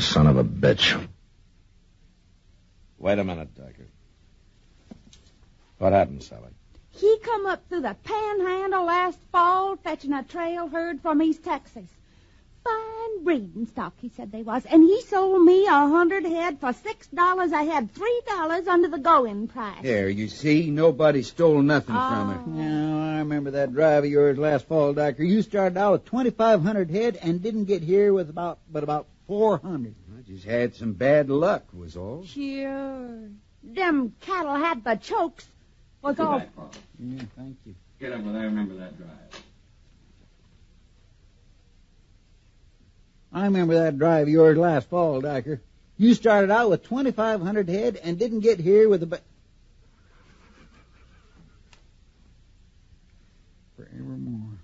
son of a bitch. Wait a minute, Diker. What happened, Sally? He come up through the panhandle last fall fetching a trail herd from East Texas. Fine breeding stock, he said they was. And he sold me 100 head for $6 a head, $3 under the going price. There, you see, nobody stole nothing from her. Now, I remember that drive of yours last fall, Doctor. You started out with 2,500 head and didn't get here with about 400. I just had some bad luck, was all. Sure. Them cattle had the chokes. Was all... Yeah, thank you. Get up with I remember that drive. I remember that drive of yours last fall, Doctor. You started out with 2,500 head and didn't get here with forevermore.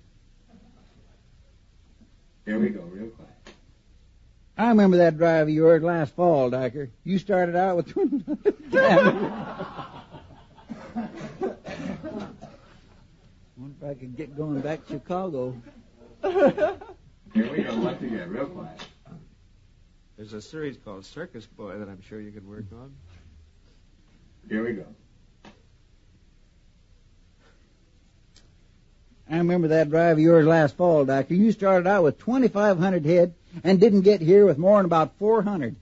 Here we go, real quiet. I remember that drive of yours last fall, Doctor. You started out with 2,500. Wonder if I could get going back to Chicago. Here we go, once again, real quiet. There's a series called Circus Boy that I'm sure you could work on. Here we go. I remember that drive of yours last fall, Doctor. You started out with 2,500 head and didn't get here with more than about 400.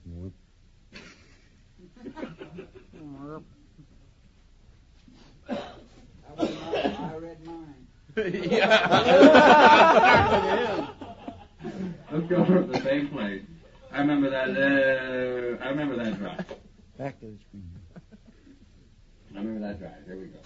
I read mine. Yeah. Let's go from the same place. I remember that drive. Back to the screen. I remember that drive. Here we go.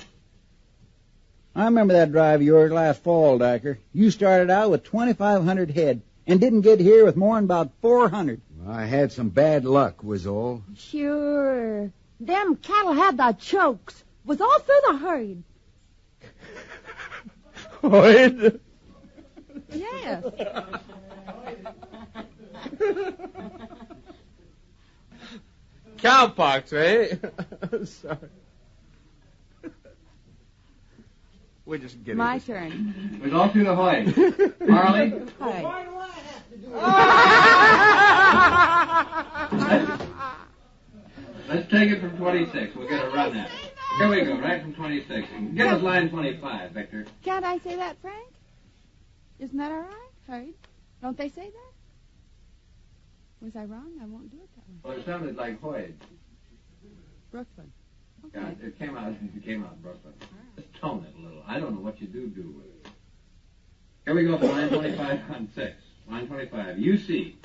I remember that drive of yours last fall, Doctor. You started out with 2,500 head and didn't get here with more than about 400. Well, I had some bad luck, was all. Sure. Them cattle had the chokes. Was all through the herd. Hoyd? Yes. Cowpox, eh? Sorry. We're just getting My turn. We go through the Hoyd. Marley? Hi. Let's take it from 26. We'll get a run at it. Here we go, right from 26. Give us line 25, Victor. Can't I say that, Frank? Isn't that all right? Hurry. Don't they say that? Was I wrong? I won't do it that way. Well, it sounded like Hoyd. Brooklyn. Okay. Yeah, it came out Brooklyn. Just tone it a little. I don't know what you do with it. Here we go for line 25 on 6. Line 25. You see.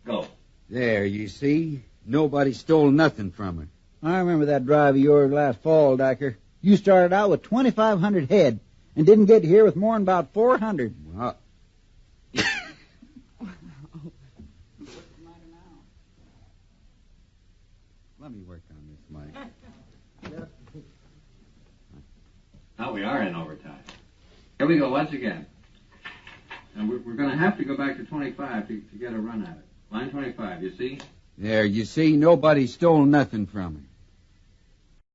Go. There, you see, nobody stole nothing from her. I remember that drive of yours last fall, Doctor. You started out with 2,500 head and didn't get here with more than about 400. Well, let me work on this, Mike. Now we are in overtime. Here we go once again. And we're going to have to go back to 25 to get a run at it. Line 25, you see? There, you see, nobody stole nothing from her.